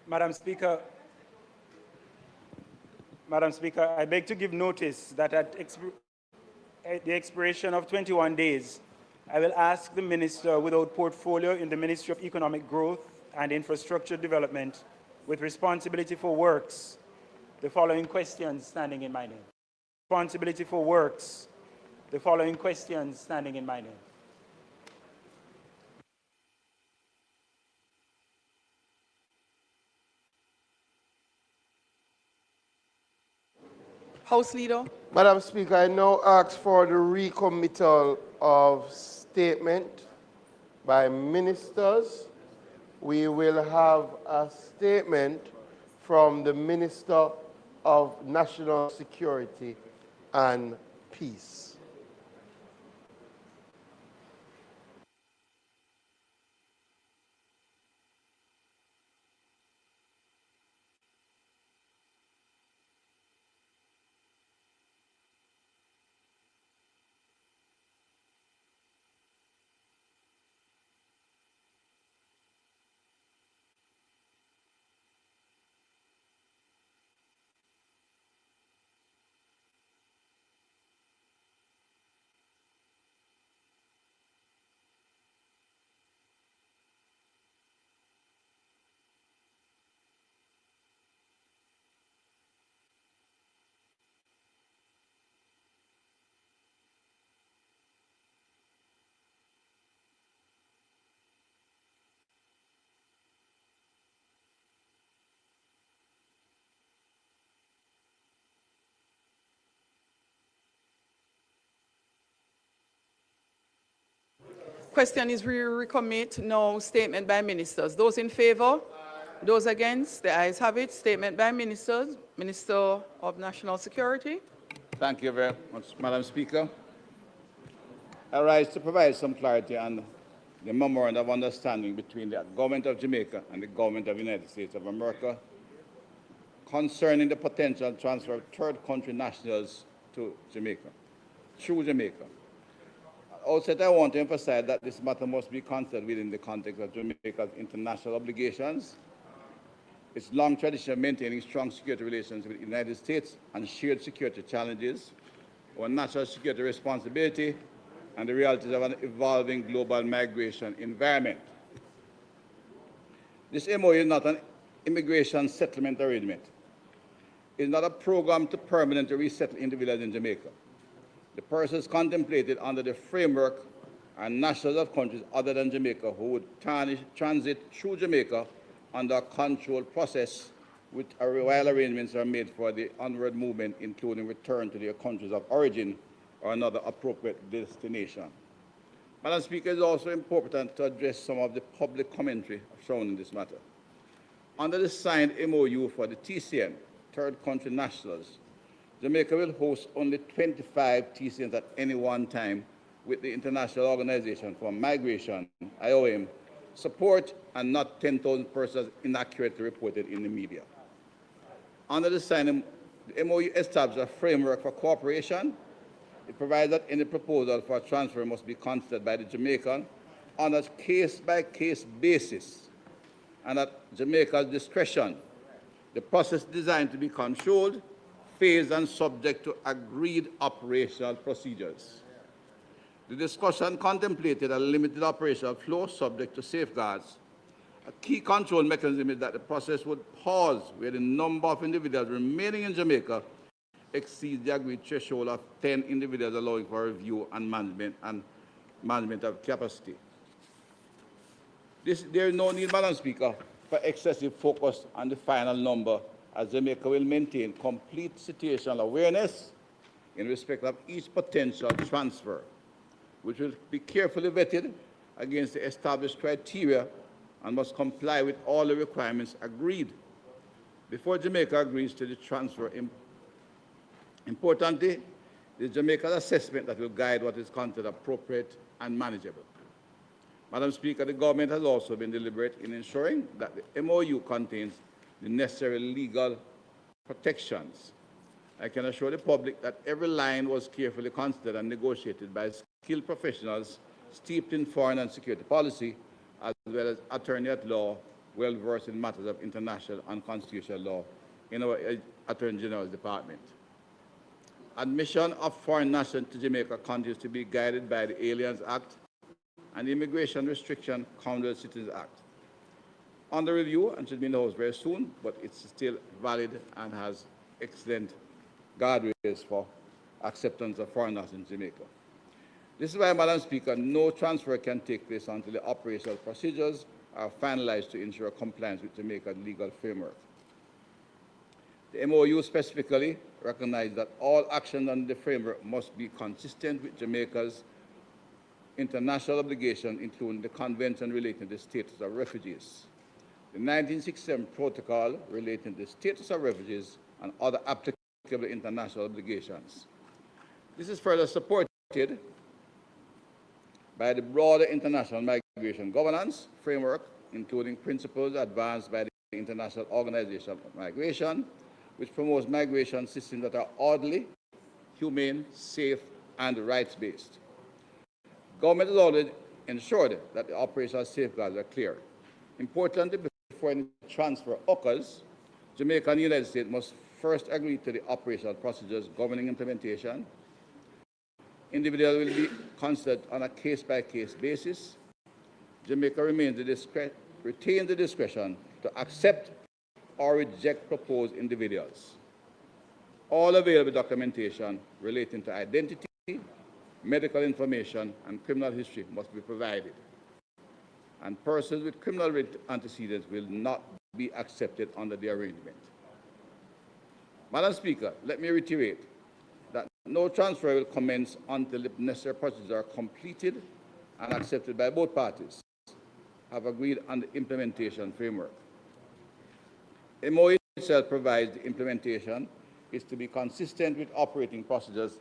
Madam Speaker, I beg to give notice that at the expiration of 21 days, I will ask the Minister without portfolio in the Ministry of Economic Growth and Infrastructure Development with responsibility for works the following questions standing in my name. Responsibility for works, the following questions standing in my name. House Leader. Madam Speaker, I now ask for the recommittal of statement by ministers. We will have a statement from the Minister of National Security and Peace. Question is recommit. No statement by ministers. Those in favor? Those against? The ayes have it. Statement by ministers. Minister of National Security. Thank you very much, Madam Speaker. I rise to provide some clarity on the memorandum of understanding between the Government of Jamaica and the Government of the United States of America concerning the potential transfer of third country nationals to Jamaica, through Jamaica. Also, I want to emphasize that this matter must be considered within the context of Jamaica's international obligations, its long tradition of maintaining strong security relations with the United States and shared security challenges, our national security responsibility, and the realities of an evolving global migration environment. This MOU is not an immigration settlement arrangement. It is not a program to permanently resettle individuals in Jamaica. The persons contemplated under the framework are nationals of countries other than Jamaica who would transit through Jamaica under a controlled process while arrangements are made for the onward movement, including return to their countries of origin or another appropriate destination. Madam Speaker, it is also important to address some of the public commentary shown in this matter. Under the signed MOU for the TCN, third country nationals, Jamaica will host only 25 TCNs at any one time with the International Organization for Migration, IOM, support and not 10,000 persons inaccurately reported in the media. Under the signing, the MOU establishes a framework for cooperation. It provides that any proposal for a transfer must be considered by the Jamaican on a case-by-case basis and at Jamaica's discretion. The process is designed to be controlled, phased and subject to agreed operational procedures. The discussion contemplated a limited operational flow subject to safeguards. A key control mechanism is that the process would pause where the number of individuals remaining in Jamaica exceeds the agreed threshold of 10 individuals, allowing for review and management of capacity. There is no need, Madam Speaker, for excessive focus on the final number, as Jamaica will maintain complete situational awareness in respect of each potential transfer, which will be carefully vetted against the established criteria and must comply with all the requirements agreed before Jamaica agrees to the transfer. Importantly, it is Jamaica's assessment that will guide what is considered appropriate and manageable. Madam Speaker, the government has also been deliberate in ensuring that the MOU contains the necessary legal protections. I can assure the public that every line was carefully considered and negotiated by skilled professionals steeped in foreign and security policy, as well as attorney at law well versed in matters of international and constitutional law in our Attorney General's Department. Admission of foreign nationals to Jamaica continues to be guided by the Aliens Act and the Immigration Restriction Commonwealth Citizens Act. Under review and should be in the House very soon, but it's still valid and has excellent guardrails for acceptance of foreign nationals in Jamaica. This is why, Madam Speaker, no transfer can take place until the operational procedures are finalized to ensure compliance with Jamaica's legal framework. The MOU specifically recognizes that all actions under the framework must be consistent with Jamaica's international obligations, including the Convention relating to the status of refugees, the 1967 Protocol relating to the status of refugees, and other applicable international obligations. This is further supported by the broader international migration governance framework, including principles advanced by the International Organization of Migration, which promotes migration systems that are orderly, humane, safe, and rights-based. Government has already ensured that the operational safeguards are clear. Importantly, before any transfer occurs, Jamaica and the United States must first agree to the operational procedures governing implementation. Individuals will be considered on a case-by-case basis. Jamaica retains the discretion to accept or reject proposed individuals. All available documentation relating to identity, medical information, and criminal history must be provided. And persons with criminal antecedents will not be accepted under the arrangement. Madam Speaker, let me reiterate that no transfer will commence until the necessary procedures are completed and accepted by both parties, have agreed on the implementation framework. MOU itself provides the implementation is to be consistent with operating procedures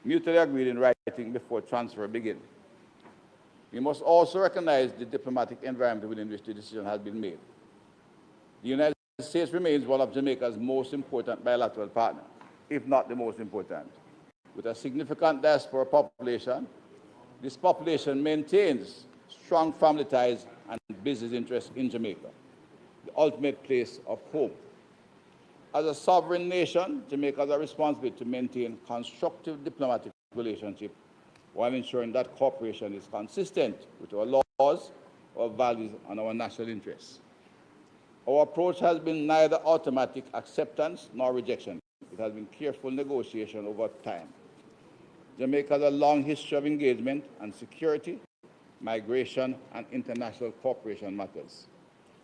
mutually agreed in writing before transfer begins. We must also recognize the diplomatic environment within which the decision has been made. The United States remains one of Jamaica's most important bilateral partners, if not the most important. With a significant diaspora population, this population maintains strong family ties and business interests in Jamaica, the ultimate place of home. As a sovereign nation, Jamaica has a responsibility to maintain constructive diplomatic relationships while ensuring that cooperation is consistent with our laws, our values, and our national interests. Our approach has been neither automatic acceptance nor rejection. It has been careful negotiation over time. Jamaica has a long history of engagement on security, migration, and international cooperation matters.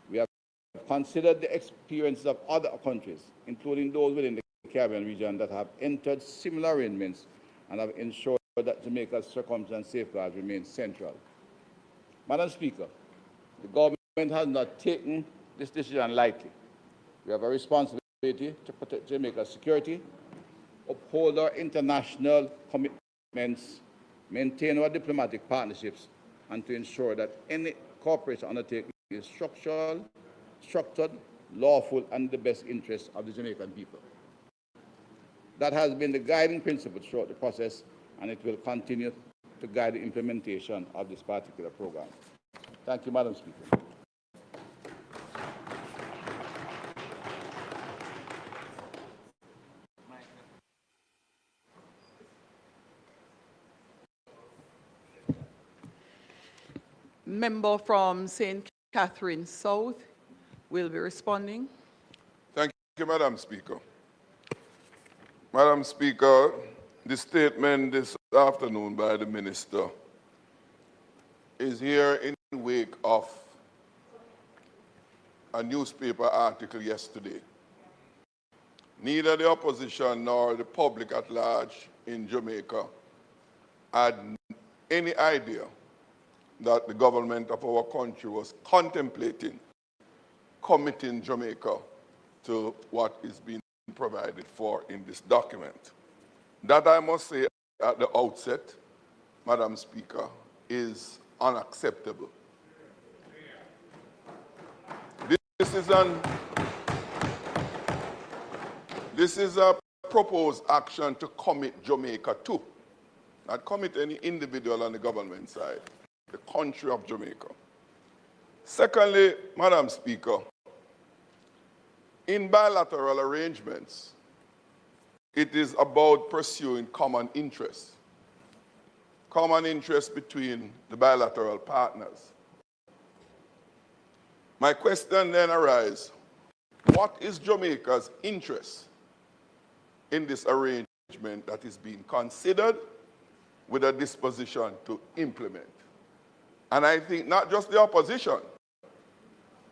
We have considered the experiences of other countries, including those within the Caribbean region, that have entered similar arrangements and have ensured that Jamaica's circumstance safeguards remain central. Madam Speaker, the government has not taken this decision lightly. We have a responsibility to protect Jamaica's security, uphold our international commitments, maintain our diplomatic partnerships, and to ensure that any cooperation undertaken is structured, lawful, and in the best interests of the Jamaican people. That has been the guiding principle throughout the process, and it will continue to guide the implementation of this particular program. Thank you, Madam Speaker. Member from St. Catherine South will be responding. Thank you, Madam Speaker. Madam Speaker, the statement this afternoon by the Minister is here in the wake of a newspaper article yesterday. Neither the opposition nor the public at large in Jamaica had any idea that the government of our country was contemplating committing Jamaica to what is being provided for in this document. That, I must say at the outset, Madam Speaker, is unacceptable. This is a proposed action to commit Jamaica to, not commit any individual on the government side, the country of Jamaica. Secondly, Madam Speaker, in bilateral arrangements, it is about pursuing common interests between the bilateral partners. My question then arises, what is Jamaica's interest in this arrangement that is being considered with a disposition to implement? And I think not just the opposition,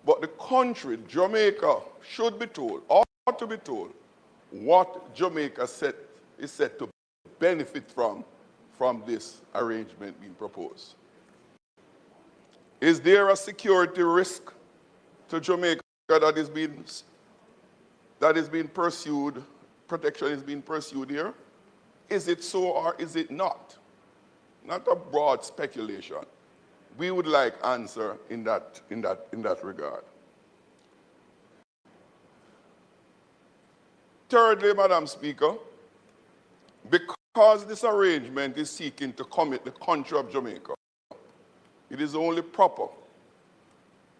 but the country, Jamaica, should be told, ought to be told, what Jamaica is set to benefit from this arrangement being proposed. Is there a security risk to Jamaica that is being pursued, protection is being pursued here? Is it so or is it not? Not a broad speculation. We would like answer in that regard. Thirdly, Madam Speaker, because this arrangement is seeking to commit the country of Jamaica, it is only proper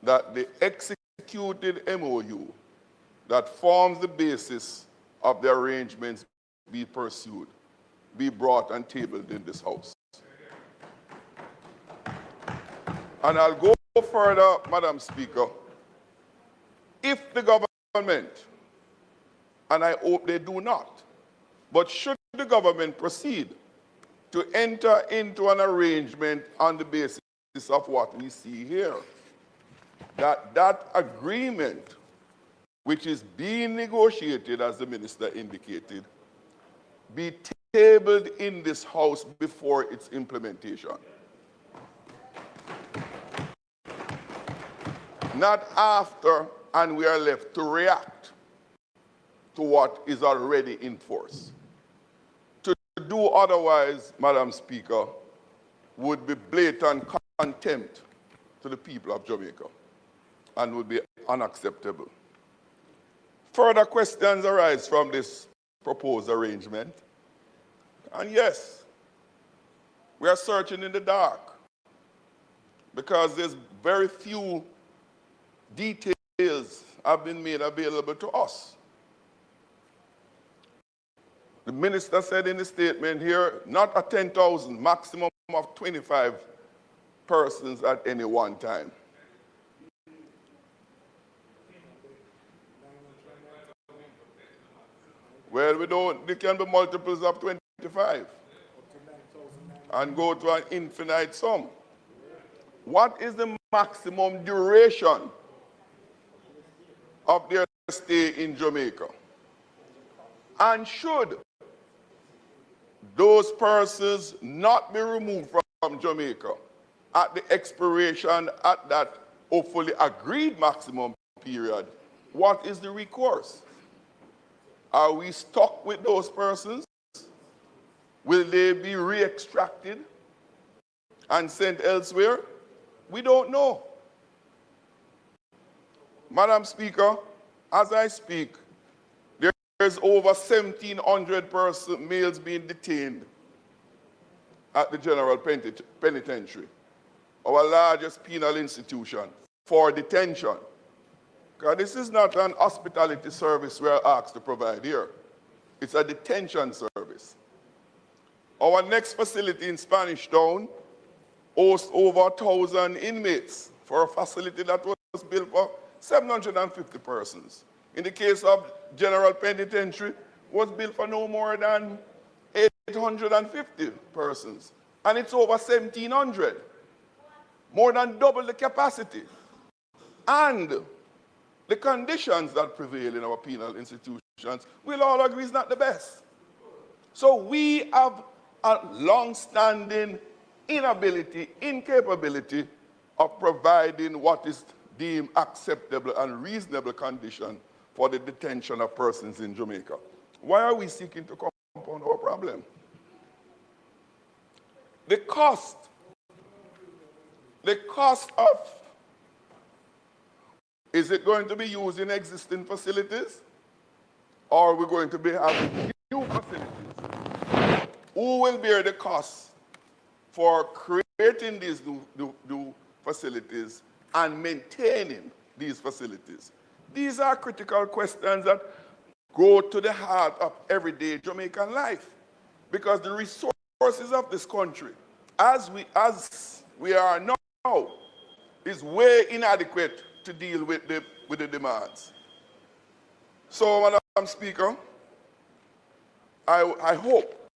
that the executed MOU that forms the basis of the arrangements be pursued, be brought and tabled in this House. And I'll go further, Madam Speaker. If the government, and I hope they do not, but should the government proceed to enter into an arrangement on the basis of what we see here, that agreement, which is being negotiated, as the minister indicated, be tabled in this House before its implementation. Not after, and we are left to react to what is already in force. To do otherwise, Madam Speaker, would be blatant contempt to the people of Jamaica and would be unacceptable. Further questions arise from this proposed arrangement. And yes, we are searching in the dark because there's very few details have been made available to us. The minister said in the statement here, not a 10,000, maximum of 25 persons at any one time. Well, there can be multiples of 25 and go to an infinite sum. What is the maximum duration of their stay in Jamaica? And should those persons not be removed from Jamaica at the expiration at that hopefully agreed maximum period, what is the recourse? Are we stuck with those persons? Will they be re-extracted and sent elsewhere? We don't know. Madam Speaker, as I speak, there's over 1,700 males being detained at the General Penitentiary, our largest penal institution, for detention. Because this is not an hospitality service we're asked to provide here. It's a detention service. Our next facility in Spanish Town hosts over 1,000 inmates for a facility that was built for 750 persons. In the case of General Penitentiary, was built for no more than 850 persons. And it's over 1,700, more than double the capacity. And the conditions that prevail in our penal institutions, we'll all agree is not the best. So we have a long-standing inability, incapability of providing what is deemed acceptable and reasonable condition for the detention of persons in Jamaica. Why are we seeking to compound our problem? The cost of, is it going to be used in existing facilities? Or are we going to be having new facilities? Who will bear the cost for creating these new facilities and maintaining these facilities? These are critical questions that go to the heart of everyday Jamaican life, because the resources of this country, as we are now, is way inadequate to deal with the demands. So, Madam Speaker, I hope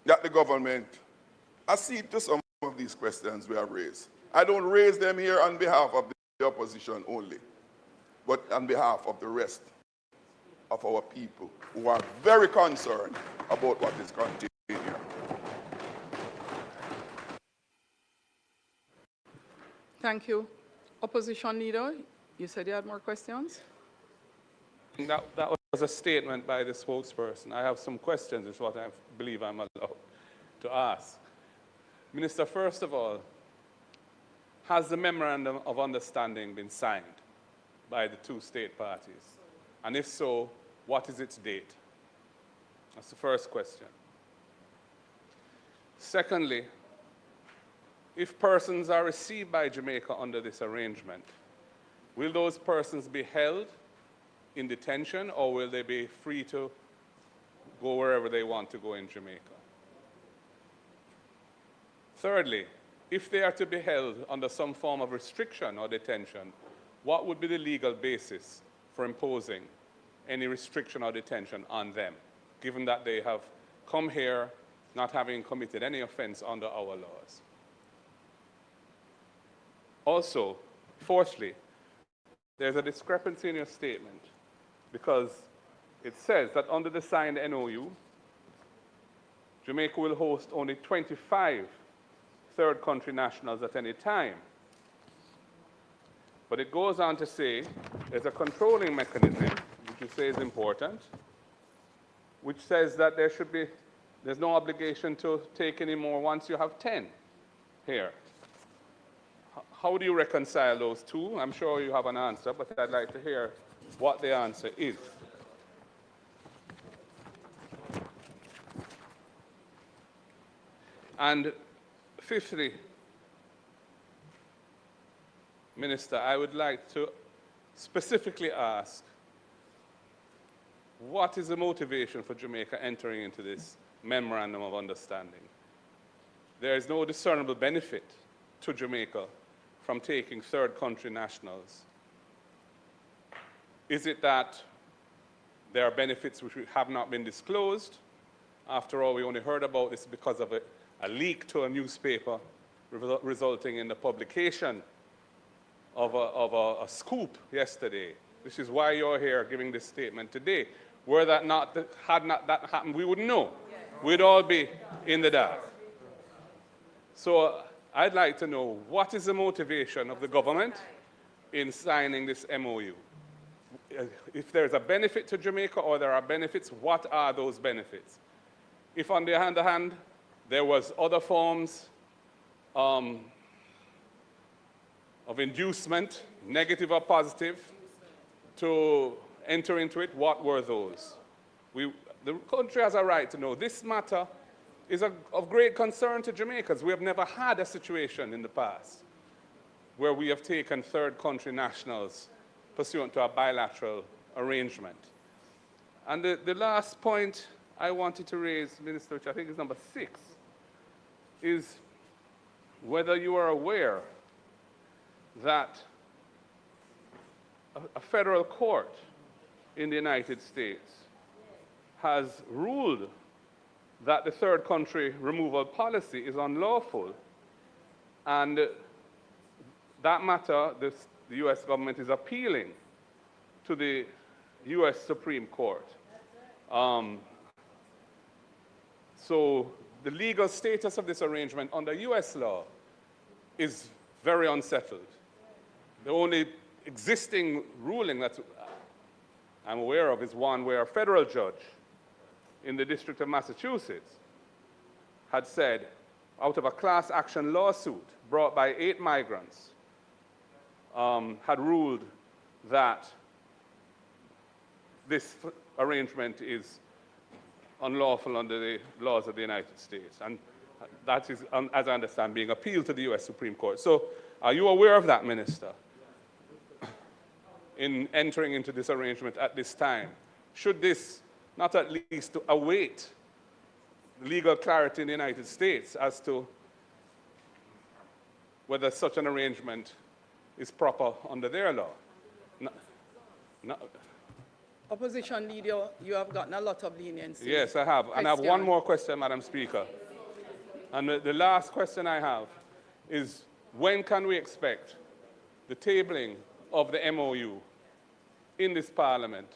that the government accede to some of these questions we have raised. I don't raise them here on behalf of the opposition only, but on behalf of the rest of our people who are very concerned about what is contained here. Thank you. Opposition Leader, you said you had more questions? That was a statement by the spokesperson. I have some questions, is what I believe I'm allowed to ask. Minister, first of all, has the Memorandum of Understanding been signed by the two state parties? And if so, what is its date? That's the first question. Secondly, if persons are received by Jamaica under this arrangement, will those persons be held in detention, or will they be free to go wherever they want to go in Jamaica? Thirdly, if they are to be held under some form of restriction or detention, what would be the legal basis for imposing any restriction or detention on them, given that they have come here not having committed any offense under our laws? Also, fourthly, there's a discrepancy in your statement, because it says that under the signed MOU, Jamaica will host only 25 third country nationals at any time. But it goes on to say there's a controlling mechanism, which you say is important, which says that there's no obligation to take any more once you have 10 here. How do you reconcile those two? I'm sure you have an answer, but I'd like to hear what the answer is. And fifthly, Minister, I would like to specifically ask, what is the motivation for Jamaica entering into this Memorandum of Understanding? There is no discernible benefit to Jamaica from taking third country nationals. Is it that there are benefits which have not been disclosed? After all, we only heard about this because of a leak to a newspaper resulting in the publication of a scoop yesterday. This is why you're here giving this statement today. Were that not, had not that happened, we wouldn't know. We'd all be in the dark. So I'd like to know, what is the motivation of the government in signing this MOU? If there's a benefit to Jamaica or there are benefits, what are those benefits? If on the other hand, there was other forms of inducement, negative or positive, to enter into it, what were those? The country has a right to know. This matter is of great concern to Jamaicans. We have never had a situation in the past where we have taken third country nationals pursuant to a bilateral arrangement. And the last point I wanted to raise, Minister, which I think is number 6, is whether you are aware that a federal court in the United States has ruled that the third country removal policy is unlawful, and that matter, the U.S. government is appealing to the U.S. Supreme Court. So the legal status of this arrangement under U.S. law is very unsettled. The only existing ruling that I'm aware of is one where a federal judge in the District of Massachusetts had said, out of a class action lawsuit brought by 8 migrants, had ruled that this arrangement is unlawful under the laws of the United States. And that is, as I understand, being appealed to the U.S. Supreme Court. So Are you aware of that, Minister, in entering into this arrangement at this time? Should this not at least to await legal clarity in the United States as to whether such an arrangement is proper under their law? No. Opposition leader, you have gotten a lot of leniency. Yes, I have. And I have one more question, Madam Speaker. And the last question I have is, when can we expect the tabling of the MOU in this Parliament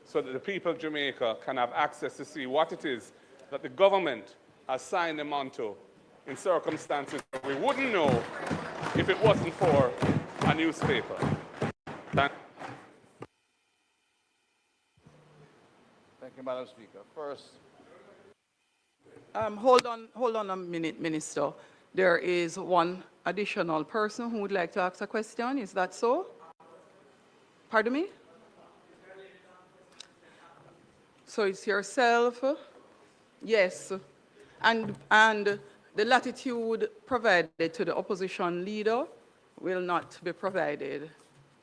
so that the people of Jamaica can have access to see what it is that the government has signed them onto in circumstances that we wouldn't know if it wasn't for a newspaper? Thank you, Madam Speaker. First, Hold on a minute, Minister. There is one additional person who would like to ask a question. Is that so? Pardon me? So it's yourself? Yes. And the latitude provided to the opposition leader will not be provided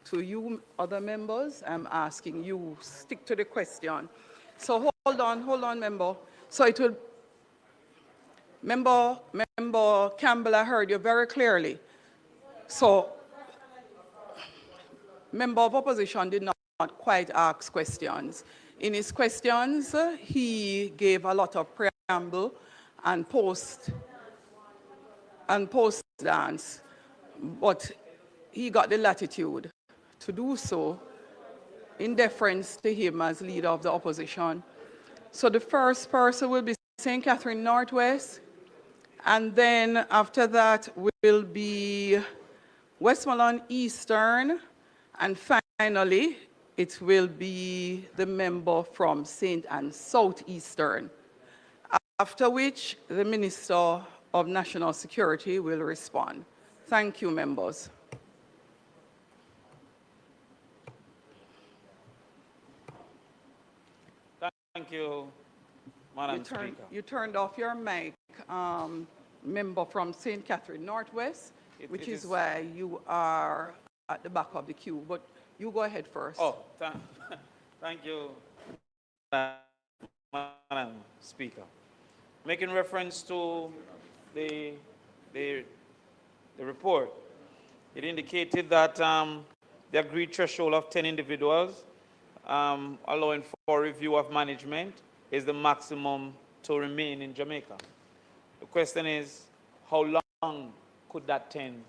to you, other members. I'm asking you, stick to the question. So hold on, member. So it will, Member Campbell, I heard you very clearly. So, member of opposition did not quite ask questions. In his questions, he gave a lot of preamble and post-dance, but he got the latitude to do so in deference to him as leader of the opposition. So the first person will be St. Catherine Northwest, and then after that will be Westmoreland Eastern, and finally it will be the member from St. Anne Southeastern, after which the Minister of National Security will respond. Thank you, members. Thank you, Madam Speaker. You turned off your mic, member from St. Catherine Northwest, which is why you are at the back of the queue. But you go ahead first. Oh, thank you, Madam Speaker. Making reference to the report, it indicated that the agreed threshold of 10 individuals allowing for review of management is the maximum to remain in Jamaica. The question is, how long could that 10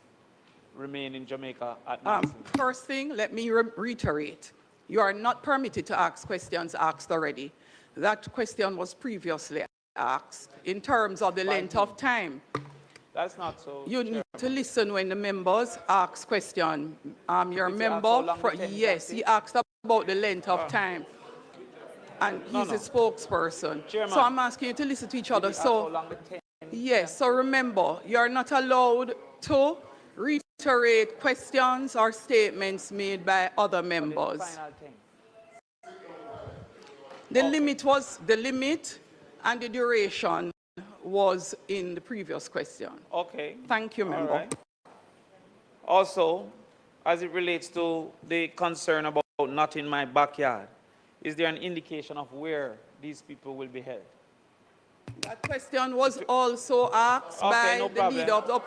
remain in Jamaica at maximum? First thing, let me reiterate. You are not permitted to ask questions asked already. That question was previously asked in terms of the length of time. That's not so. You need to listen when the members ask questions. Your member, yes, he asked about the length of time. And he's a spokesperson. Chairman, so I'm asking you to listen to each other. So, yes, so remember, you're not allowed to reiterate questions or statements made by other members. The limit and the duration was in the previous question. Okay. Thank you, member. Right. Also, as it relates to the concern about not in my backyard, is there an indication of where these people will be held? That question was also asked by the leader of the...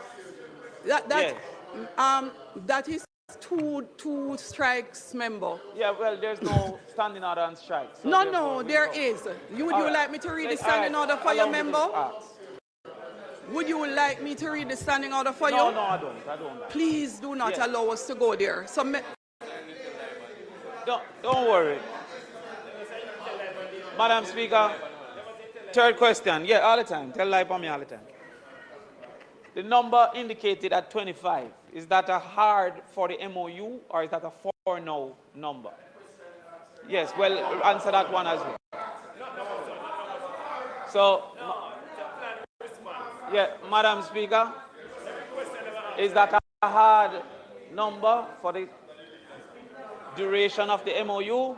That is two strikes, member. Yeah, well, there's no standing order on strikes. So no, there is. Would you like me to read the standing order for your member? Would you like me to read the standing order for you? No, I don't. Please do not allow us to go there. So don't worry. Madam Speaker, third question. Yeah, all the time. Tell lie for me all the time. The number indicated at 25, is that a hard for the MOU or is that a for no number? Yes, well, answer that one as well. So, yeah, Madam Speaker, is that a hard number for the duration of the MOU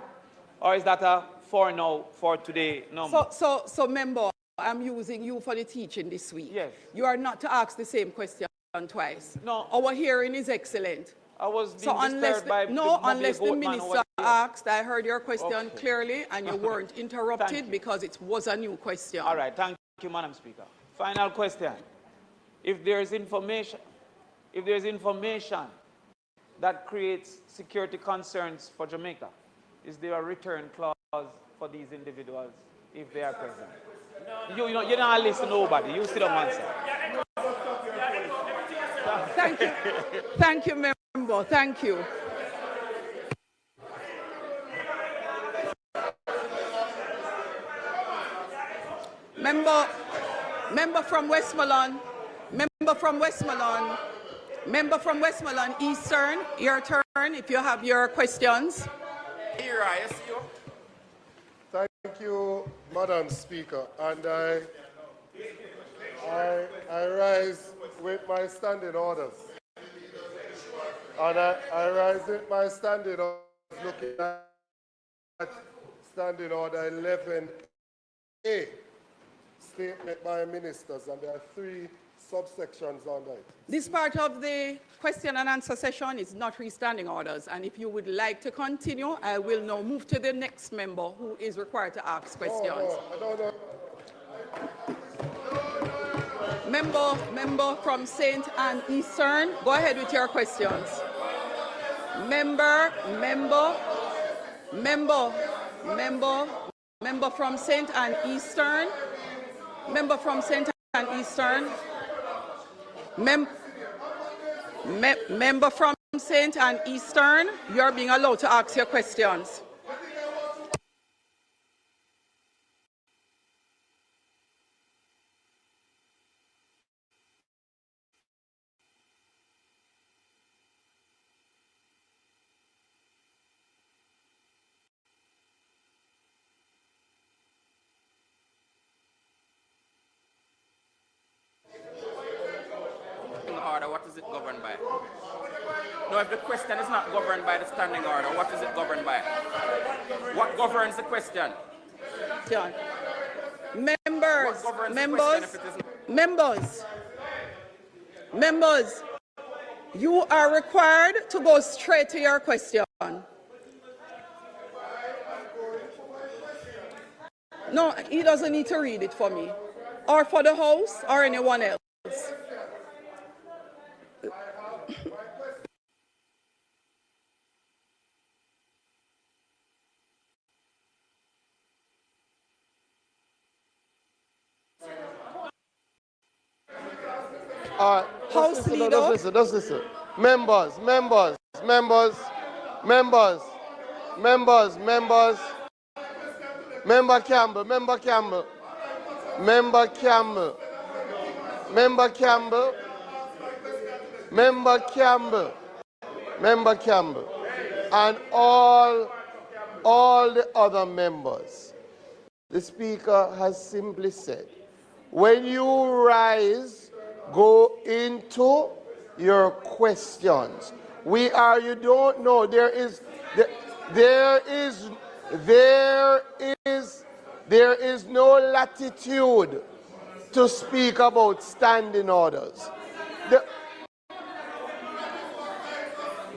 or is that a for no for today number? So member, I'm using you for the teaching this week. Yes. You are not to ask the same question twice. No. Our hearing is excellent. I was So being unless disturbed by unless the goat man minister over here. asked, I heard your question Okay. clearly and you weren't Thank interrupted you. because it was a new question. All right, thank you, Madam Speaker. Final question. If there is information that creates security concerns for Jamaica, is there a return clause for these individuals if they are present? You don't listen to nobody. You sit down, answer. Thank you. Thank you, member. Thank you. Member from Westmoreland. Member from Westmoreland. Member from Westmoreland Eastern, your turn if you have your questions. Here, I see you. Thank you, Madam Speaker. And I rise with my standing orders. And I rise with my standing orders looking at standing order 11A, statement by ministers, and there are 3 subsections on that. This part of the question and answer session is not restanding orders, and if you would like to continue, I will now move to the next member who is required to ask questions. No, I don't know. Member from St. Anne Eastern, go ahead with your questions. Member from St. Anne Eastern. Member from St. Anne Eastern. Member from St. Anne Eastern, you are being allowed to ask your questions. Order, what is it governed by? No, if the question is not governed by the standing order, what is it governed by? What governs the question? John. Members, you are required to go straight to your question. No, he doesn't need to read it for me, or for the House, or anyone else. House Leader. Just listen. Members. Member Campbell. And all the other members. The Speaker has simply said, when you rise, go into your questions. You don't know, there is no latitude to speak about standing orders.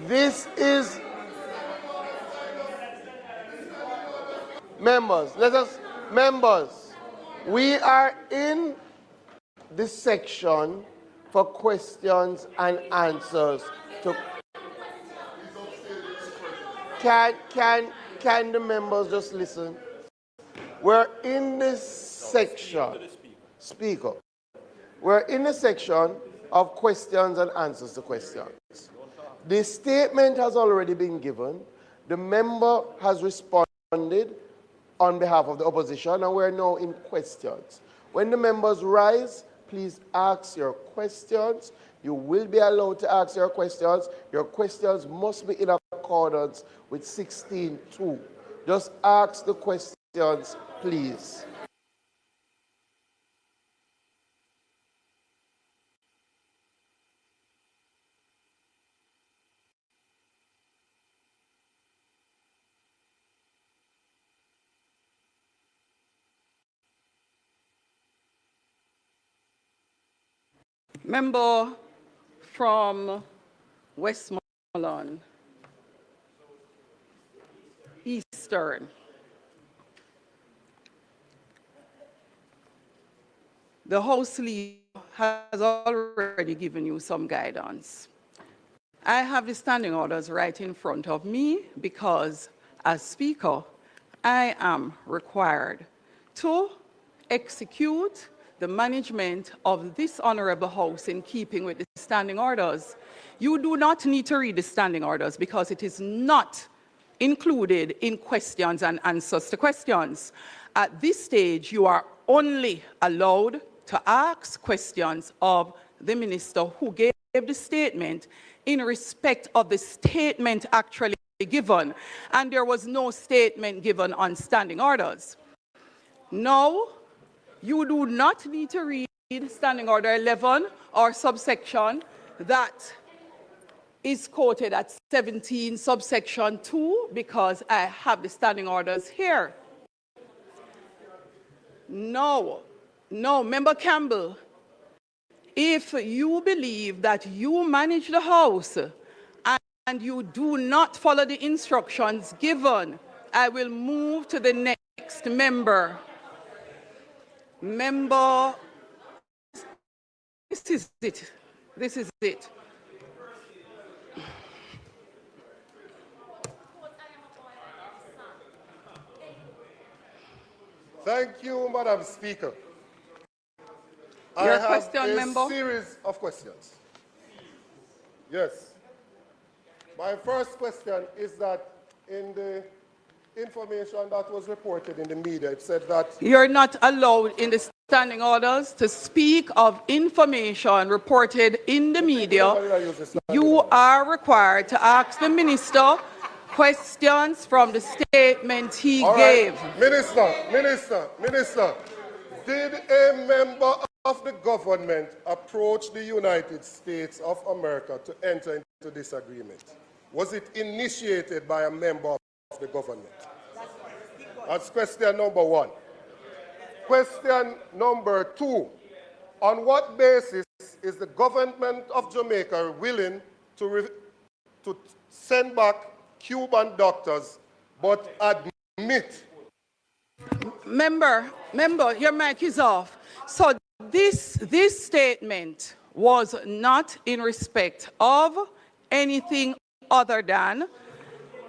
This is, members, we are in the section for questions and answers. Can the members just listen? We're in this section, Speaker. We're in the section of questions and answers to questions. The statement has already been given. The member has responded on behalf of the opposition, and we're now in questions. When the members rise, please ask your questions. You will be allowed to ask your questions. Your questions must be in accordance with 16.2. Just ask the questions, please. Member from Westmoreland Eastern. The House Leader has already given you some guidance. I have the standing orders right in front of me because, as Speaker, I am required to execute the management of this Honourable House in keeping with the standing orders. You do not need to read the standing orders because it is not included in questions and answers to questions. At this stage, you are only allowed to ask questions of the Minister who gave the statement in respect of the statement actually given, and there was no statement given on standing orders. No, you do not need to read Standing Order 11 or subsection that is quoted at 17 subsection 2 because I have the standing orders here. No, Member Campbell, if you believe that you manage the House and you do not follow the instructions given, I will move to the next member. Member, this is it. This is it. Thank you, Madam Speaker. Your I have question, a member? series of questions. Yes. My first question is that in the information that was reported in the media, it said that You're not allowed in the standing orders to speak of information reported in the media. You are required to ask the Minister questions from the statement he gave. Minister, did a member of the government approach the United States of America to enter into this agreement? Was it initiated by a member of the government? That's question number one. Question number two, on what basis is the government of Jamaica willing to send back Cuban doctors but admit? Member, your mic is off. So this statement was not in respect of anything other than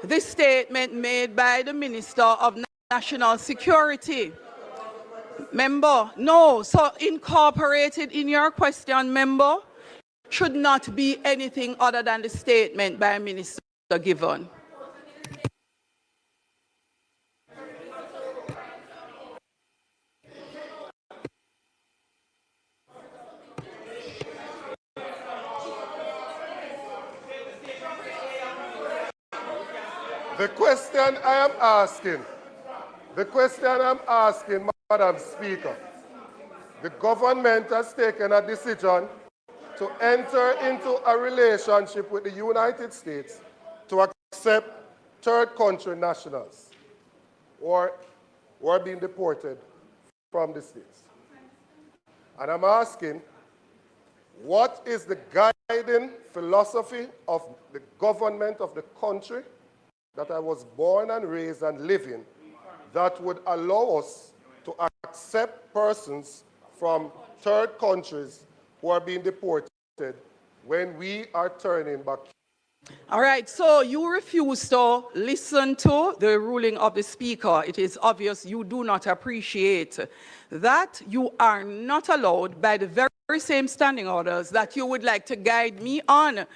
the statement made by the Minister of National Security. Member, no, so incorporated in your question, member, should not be anything other than the statement by a minister given. The question I'm asking, Madam Speaker, the government has taken a decision to enter into a relationship with the United States to accept third country nationals who are being deported from the States. And I'm asking, what is the guiding philosophy of the government of the country that I was born and raised and live in that would allow us to accept persons from third countries who are being deported when we are turning back? All right, so you refuse to listen to the ruling of the Speaker. It is obvious you do not appreciate that you are not allowed by the very same standing orders that you would like to guide me on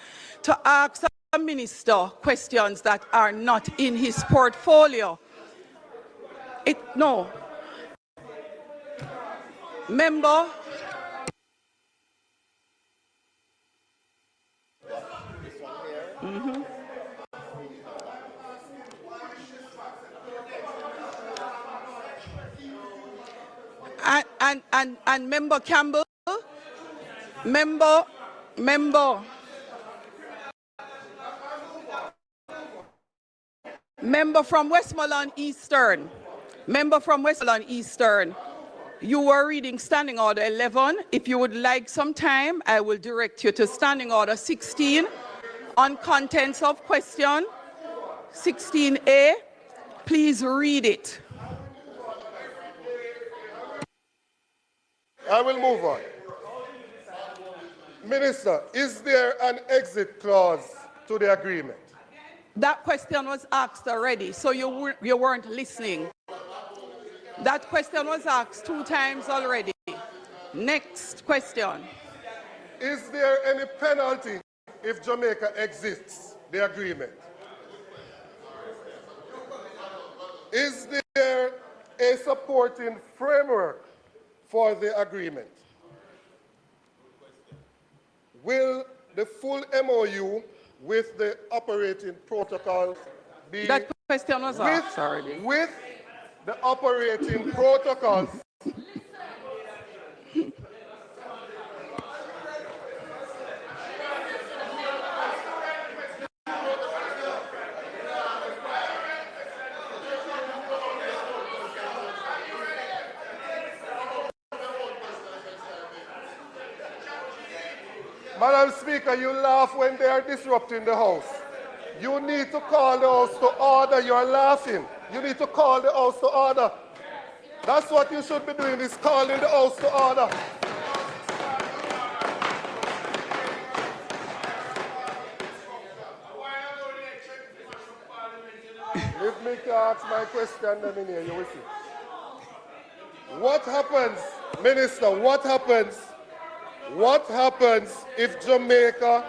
to ask a minister questions that are not in his portfolio. No. Member. And Member Campbell, member from Westmoreland Eastern, You were reading Standing Order 11. If you would like some time, I will direct you to Standing Order 16 on contents of question 16A. Please read it. I will move on. Minister, is there an exit clause to the agreement? That question was asked already, so you weren't listening. That question was asked 2 times already. Next question. Is there any penalty if Jamaica exits the agreement? Is there a supporting framework for the agreement? Will the full MOU with the operating protocol be... That question was asked already. With the operating protocols... Madam Speaker, you laugh when they are disrupting the House. You need to call the House to order. You're laughing. You need to call the House to order. That's what you should be doing, is calling the House to order. If me can ask my question, then in here, you will see. What happens, Minister, what happens if Jamaica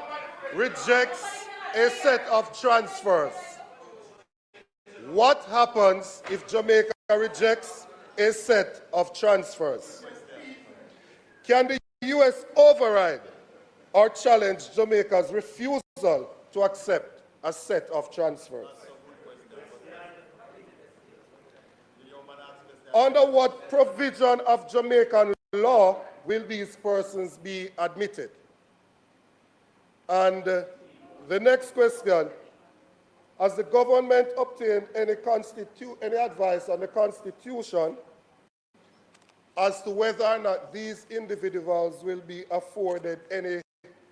rejects a set of transfers? What happens if Jamaica rejects a set of transfers? Can the U.S. override or challenge Jamaica's refusal to accept a set of transfers? Under what provision of Jamaican law will these persons be admitted? And the next question, has the government obtained any advice on the Constitution as to whether or not these individuals will be afforded any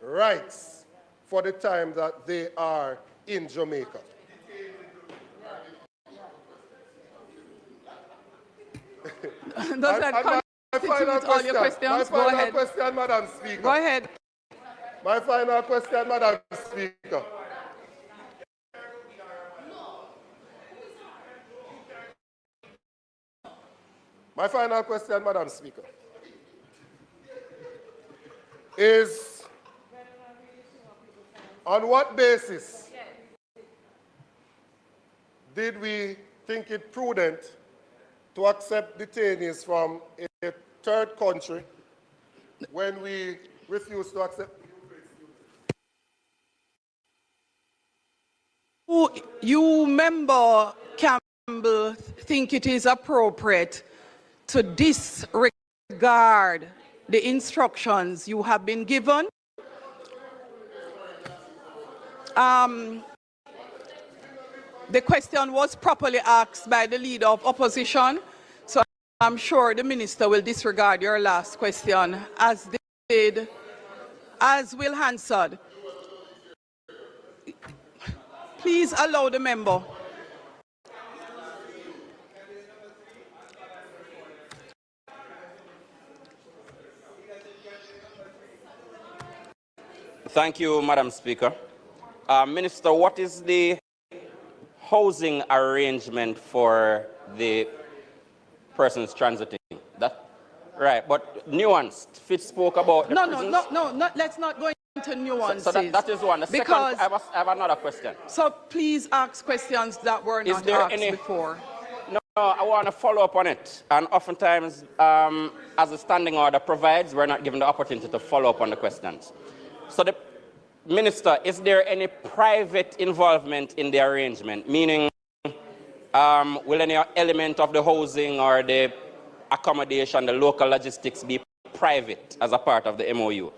rights for the time that they are in Jamaica? Does that constitute all your questions? Go ahead. My final question, Madam Speaker. Go ahead. My final question, Madam Speaker. My final question, Madam Speaker, is on what basis did we think it prudent to accept detainees from a third country when we refused to accept? You, Member Campbell, think it is appropriate to disregard the instructions you have been given? The question was properly asked by the Leader of Opposition, so I'm sure the Minister will disregard your last question, as Will Hansard. Please allow the member. Thank you, Madam Speaker. Minister, what is the housing arrangement for the persons transiting? That, right, but nuanced. Fitz spoke about the prisons. No, let's not go into nuances. So that is one. The second, I have another question. So please ask questions that were not asked before. No, I want to follow up on it. And oftentimes, as the standing order provides, we're not given the opportunity to follow up on the questions. So the Minister, is there any private involvement in the arrangement? Meaning, will any element of the housing or the accommodation, the local logistics be private as a part of the MOU?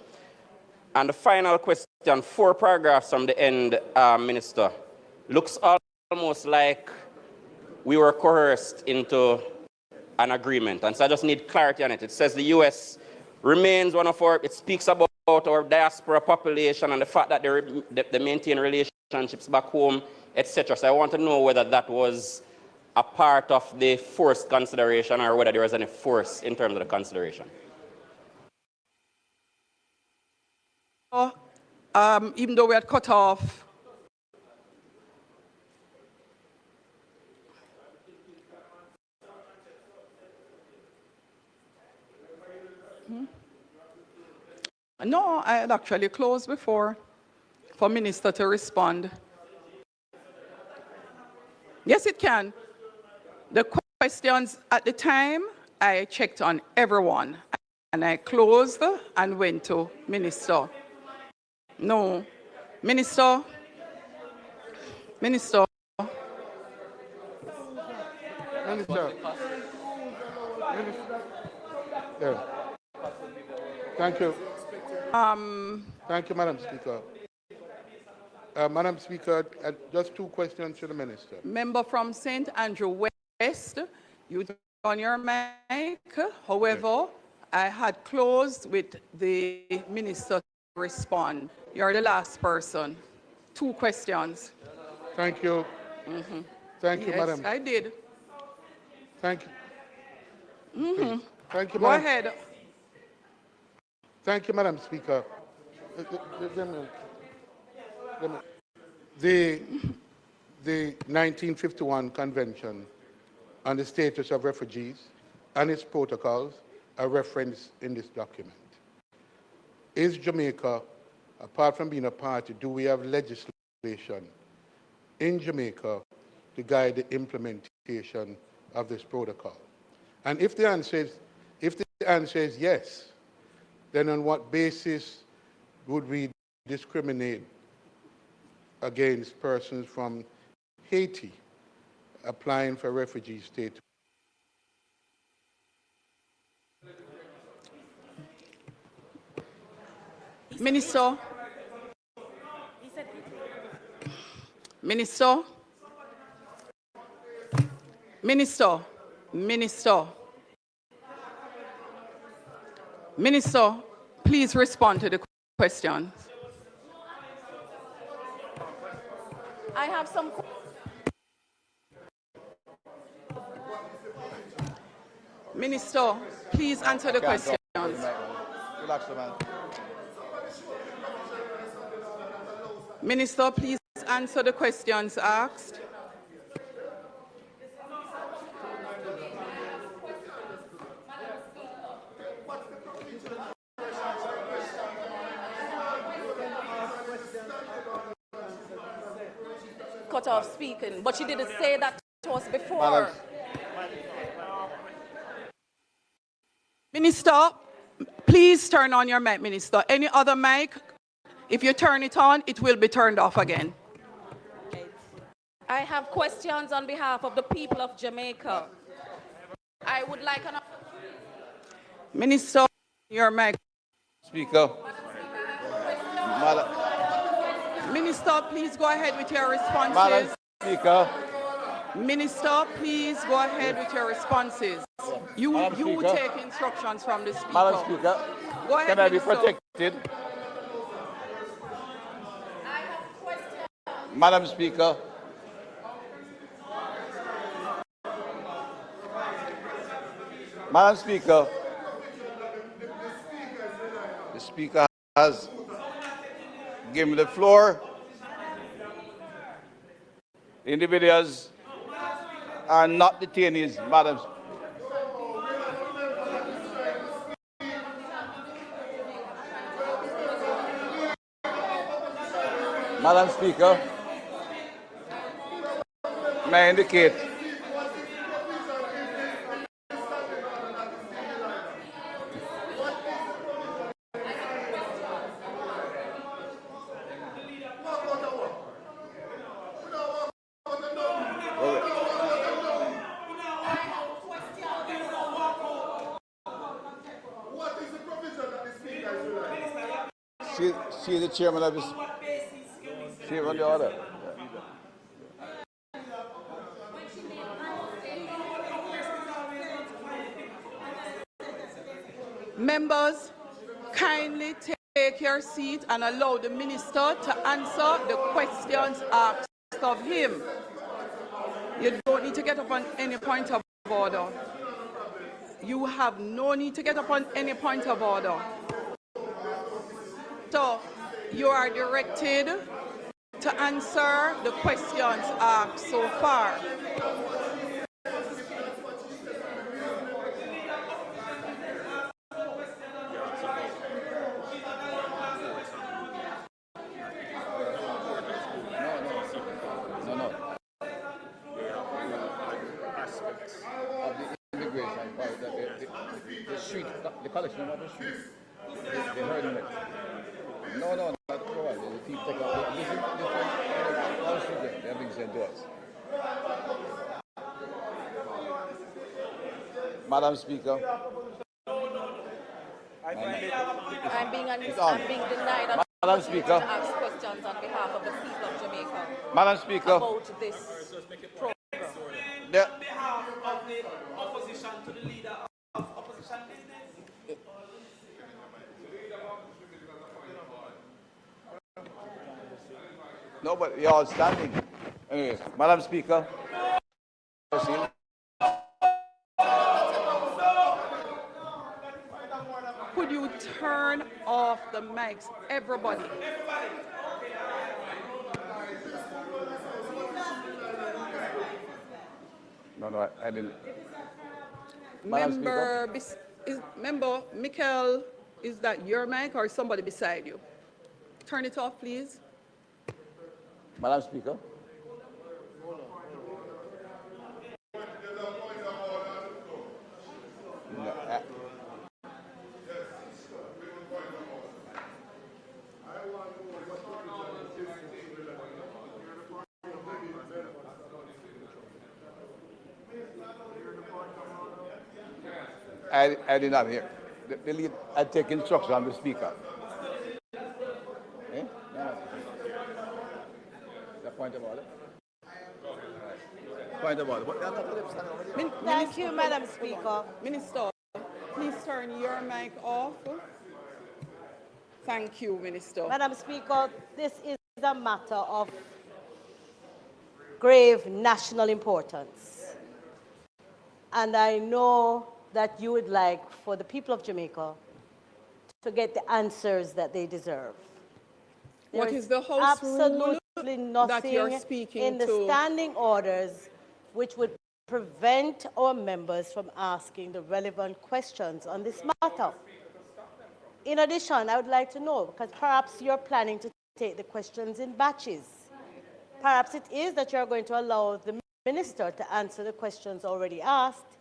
And the final question, 4 paragraphs from the end, Minister, looks almost like we were coerced into an agreement. And so I just need clarity on it. It says the U.S. remains one of our, it speaks about our diaspora population and the fact that they maintain relationships back home, etc. So I want to know whether that was a part of the forced consideration or whether there was any force in terms of the consideration. Even though we had cut off No, I had actually closed before for Minister to respond. Yes, it can. The questions at the time, I checked on everyone and I closed and went to Minister. No. Minister. Minister. Yeah. Thank you. Thank you, Madam Speaker. Madam Speaker, just two questions to the Minister. Member from St. Andrew West, you on your mic. However, I had closed with the Minister to respond. You're the last person. Two questions. Thank you. Thank you, Yes, Madam. I did. Thank you. Please. Thank you, Go Madam. ahead. Thank you, Madam Speaker. The 1951 Convention on the Status of Refugees and its protocols are referenced in this document. Is Jamaica, apart from being a party, do we have legislation in Jamaica to guide the implementation of this protocol? And if the answer is yes, then on what basis would we discriminate against persons from Haiti applying for refugee status? Minister. Minister. Minister. Minister. Minister, please respond to the question. I have some. Minister, please answer the questions. Relax, man. Minister, please answer the questions asked. Cut off speaking, but she didn't say that to us before. Madam. Minister, please turn on your mic, Minister. Any other mic, if you turn it on, it will be turned off again. I have questions on behalf of the people of Jamaica. I would like an... Minister, your mic. Speaker. Madam. Minister, please go ahead with your responses. Madam Speaker. Minister, please go ahead with your responses. You take instructions from the Speaker. Madam Speaker, Go ahead, can I be Minister. protected? Madam Speaker. Madam Speaker. The Speaker has given me the floor. The individuals are not detainees, Madam. Madam Speaker, may I indicate she is the chairman of this. She on the order. Members, kindly take your seat and allow the minister to answer the questions asked of him. You don't need to get up on any point of order. You have no need to get up on any point of order. So, you are directed to answer the questions asked so far. The collection of the street. They heard it. No, not otherwise. The people take out. This is they're being sent to us. Madam Speaker. I'm being denied Madam Speaker. to ask questions on behalf of the people of Jamaica Madam Speaker. about this program. On behalf of the opposition to the leader of opposition business. No, but you're all standing. Anyways, Madam Speaker. Proceed. Could you turn off the mics, everybody? No, I didn't. Madam Member Michael, is that your mic or somebody beside you? Turn it off, please. Madam Speaker. No, I did not hear. The lead, I take instruction on the speaker. Eh? No. The point of order. Point of order. Thank you, Madam Speaker. Minister, please turn your mic off. Thank you, Minister. Madam Speaker, this is a matter of grave national importance. And I know that you would like for the people of Jamaica to get the answers that they deserve. What is the House rule absolutely that you're nothing speaking in the to? standing orders which would prevent our members from asking the relevant questions on this matter. In addition, I would like to know, because perhaps you're planning to take the questions in batches. Perhaps it is that you're going to allow the minister to answer the questions already asked,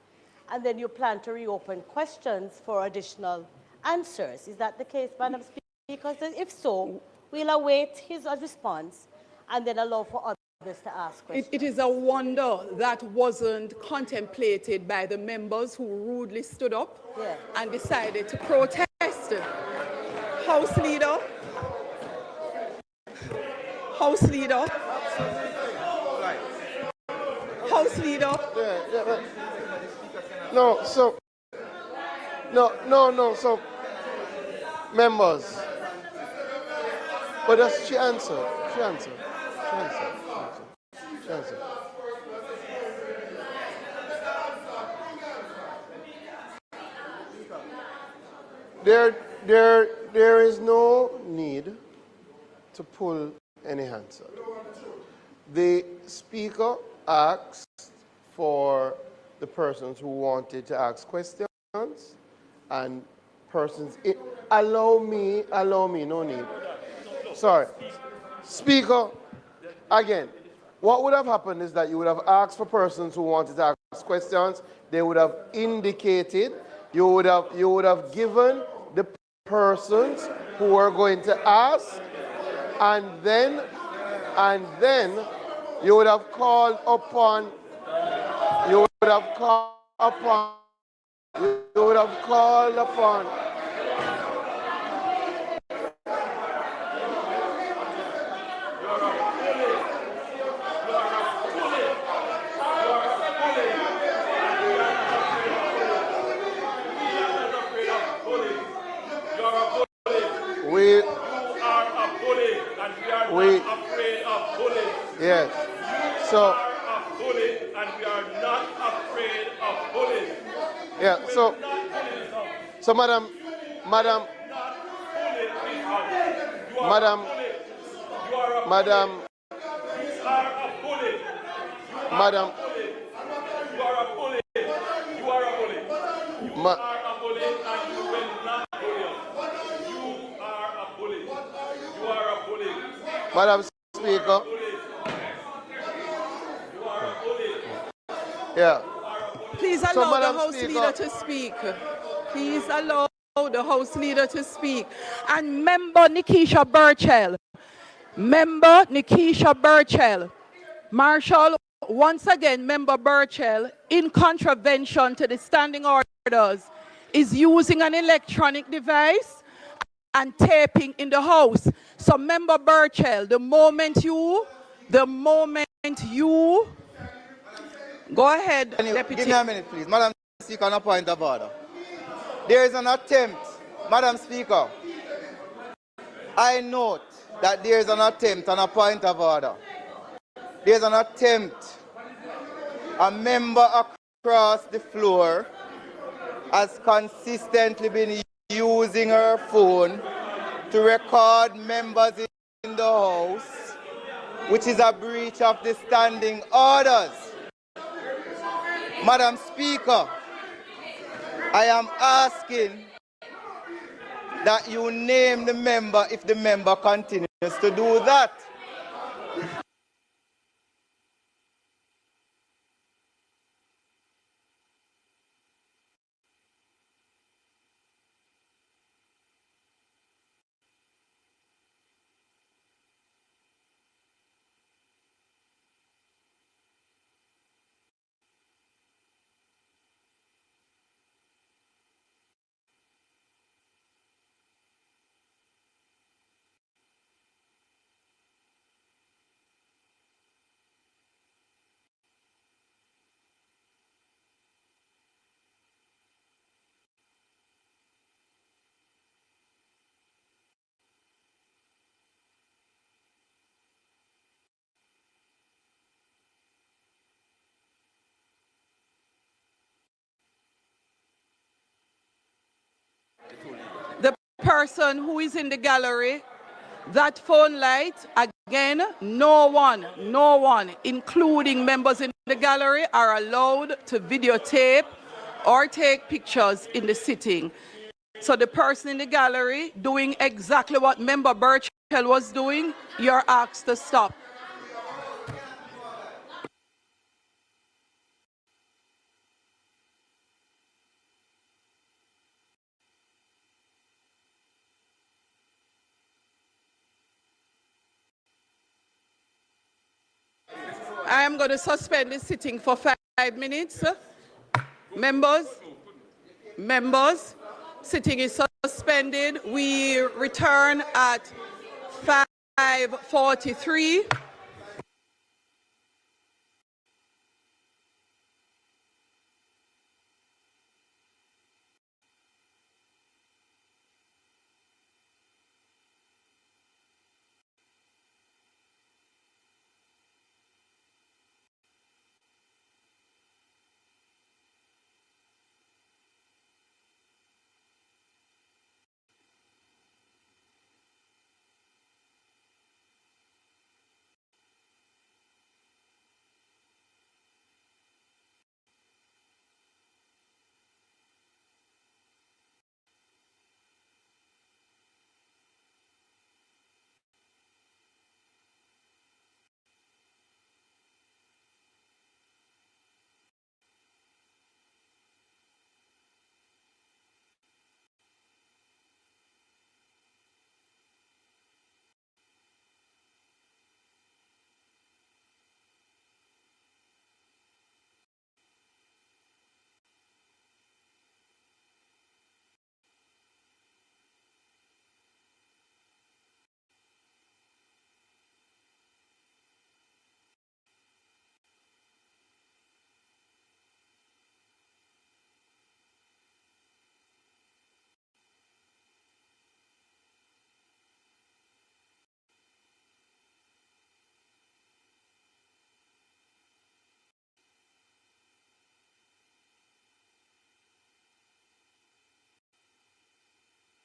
and then you plan to reopen questions for additional answers. Is that the case, Madam Speaker? If so, we'll await his response and then allow for others to ask questions. It is a wonder that wasn't contemplated by the members who rudely stood up and decided to protest. House Leader. House Leader. House Leader. So members. But does she answer? She answered. There is no need to pull any answer. The Speaker asked for the persons who wanted to ask questions and persons. Allow me, no need. Sorry. Speaker, again, what would have happened is that you would have asked for persons who wanted to ask questions. They would have indicated. You would have given the persons who were going to ask, and then you would have called upon. You would have called upon. So, are a bully, and we are not afraid of bullies. yeah, so Madam, Madam, Madam, Madam, Madam, You are a bully. You are a bully. You Ma- are a bully, and you will not bully us. You are a bully. You are a bully. Madam Speaker. You are a bully. Yeah. Please So, allow the Madam House Speaker- Leader to speak. Please allow the House Leader to speak. And Member Nikisha Burchell. Member Nikisha Burchell. Marshall, once again, Member Burchell, in contravention to the standing orders, is using an electronic device and taping in the House. So, Member Burchell, the moment you, go ahead, Deputy. Give me a minute, please. Madam Speaker, on a point of order. There is an attempt, Madam Speaker, I note that there is an attempt on a point of order. There is an attempt. A member across the floor has consistently been using her phone to record members in the House, which is a breach of the standing orders. Madam Speaker, I am asking that you name the member if the member continues to do that. The person who is in the gallery, that phone light, again, no one, including members in the gallery, are allowed to videotape or take pictures in the sitting. So the person in the gallery doing exactly what Member Burchell was doing, you're asked to stop. I am going to suspend the sitting for 5 minutes. Members, sitting is suspended. We return at 5:43.